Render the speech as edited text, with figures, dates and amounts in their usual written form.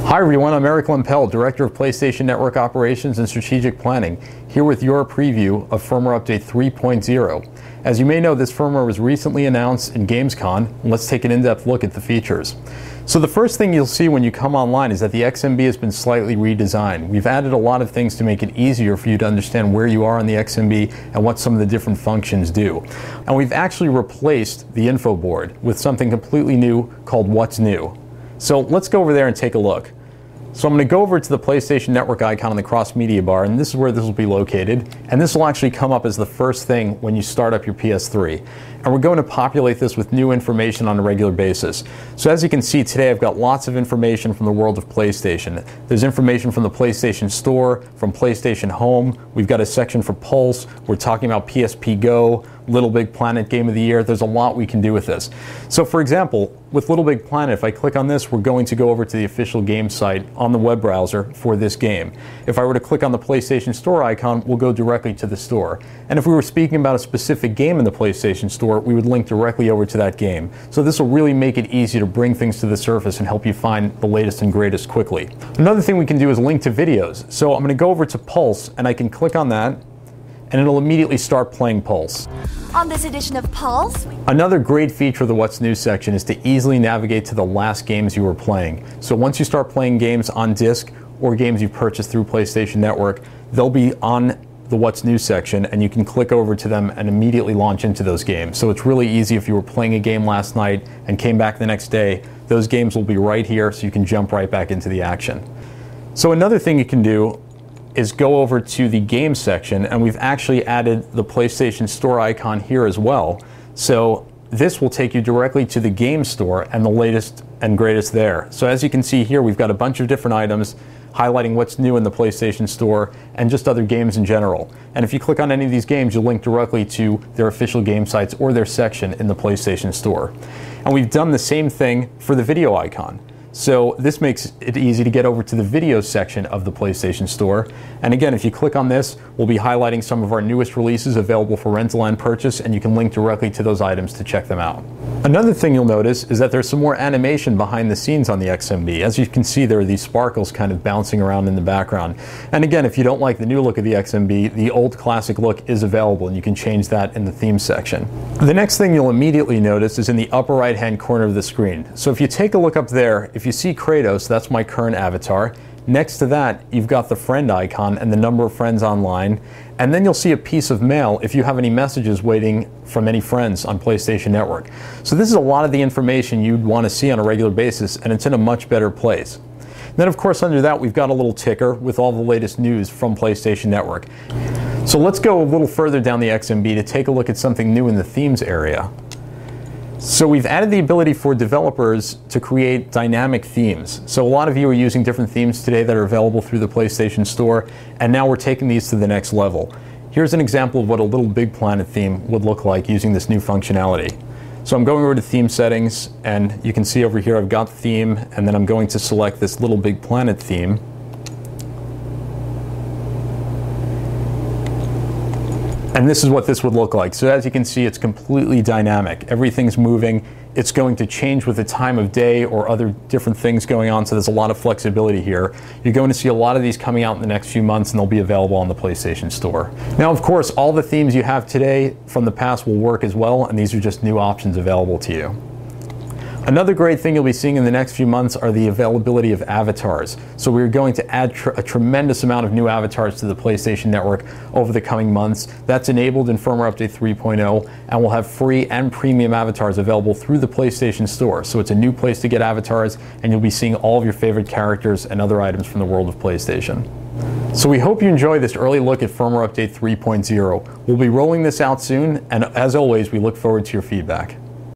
Hi everyone, I'm Eric Lempel, Director of PlayStation Network Operations and Strategic Planning, here with your preview of Firmware Update 3.0. As you may know, this firmware was recently announced in GamesCom. Let's take an in-depth look at the features. So the first thing you'll see when you come online is that the XMB has been slightly redesigned. We've added a lot of things to make it easier for you to understand where you are on the XMB and what some of the different functions do. And we've actually replaced the info board with something completely new called What's New. So let's go over there and take a look. So I'm going to go over to the PlayStation Network icon on the cross media bar, and this is where this will be located. And this will actually come up as the first thing when you start up your PS3. And we're going to populate this with new information on a regular basis. So as you can see today, I've got lots of information from the world of PlayStation. There's information from the PlayStation Store, from PlayStation Home. We've got a section for Pulse. We're talking about PSP Go, Little Big Planet Game of the Year. There's a lot we can do with this. So for example, with Little Big Planet, if I click on this, we're going to go over to the official game site on the web browser for this game. If I were to click on the PlayStation Store icon, we'll go directly to the store. And if we were speaking about a specific game in the PlayStation Store, we would link directly over to that game. So this will really make it easy to bring things to the surface and help you find the latest and greatest quickly. Another thing we can do is link to videos. So I'm going to go over to Pulse, and I can click on that, and it'll immediately start playing Pulse. On this edition of Pulse, another great feature of the What's New section is to easily navigate to the last games you were playing. So once you start playing games on disc or games you've purchased through PlayStation Network, they'll be on the What's New section, and you can click over to them and immediately launch into those games. So it's really easy if you were playing a game last night and came back the next day, those games will be right here so you can jump right back into the action. So another thing you can do is go over to the games section, and we've actually added the PlayStation Store icon here as well. So this will take you directly to the game store and the latest and greatest there. So as you can see here, we've got a bunch of different items highlighting what's new in the PlayStation Store and just other games in general. And if you click on any of these games, you'll link directly to their official game sites or their section in the PlayStation Store. And we've done the same thing for the video icon. So this makes it easy to get over to the video section of the PlayStation Store. And again, if you click on this, we'll be highlighting some of our newest releases available for rental and purchase, and you can link directly to those items to check them out. Another thing you'll notice is that there's some more animation behind the scenes on the XMB. As you can see, there are these sparkles kind of bouncing around in the background. And again, if you don't like the new look of the XMB, the old classic look is available, and you can change that in the theme section. The next thing you'll immediately notice is in the upper right-hand corner of the screen. So if you take a look up there, if you see Kratos, that's my current avatar. Next to that, you've got the friend icon and the number of friends online. And then you'll see a piece of mail if you have any messages waiting from any friends on PlayStation Network. So this is a lot of the information you'd want to see on a regular basis, and it's in a much better place. Then of course under that, we've got a little ticker with all the latest news from PlayStation Network. So let's go a little further down the XMB to take a look at something new in the themes area. So we've added the ability for developers to create dynamic themes. So a lot of you are using different themes today that are available through the PlayStation Store, and now we're taking these to the next level. Here's an example of what a Little Big Planet theme would look like using this new functionality. So I'm going over to theme settings, and you can see over here I've got theme, and then I'm going to select this Little Big Planet theme. And this is what this would look like. So as you can see, it's completely dynamic. Everything's moving. It's going to change with the time of day or other different things going on, so there's a lot of flexibility here. You're going to see a lot of these coming out in the next few months, and they'll be available on the PlayStation Store. Now, of course, all the themes you have today from the past will work as well, and these are just new options available to you. Another great thing you'll be seeing in the next few months are the availability of avatars. So we're going to add a tremendous amount of new avatars to the PlayStation Network over the coming months. That's enabled in Firmware Update 3.0, and we'll have free and premium avatars available through the PlayStation Store. So it's a new place to get avatars, and you'll be seeing all of your favorite characters and other items from the world of PlayStation. So we hope you enjoy this early look at Firmware Update 3.0. We'll be rolling this out soon, and as always, we look forward to your feedback.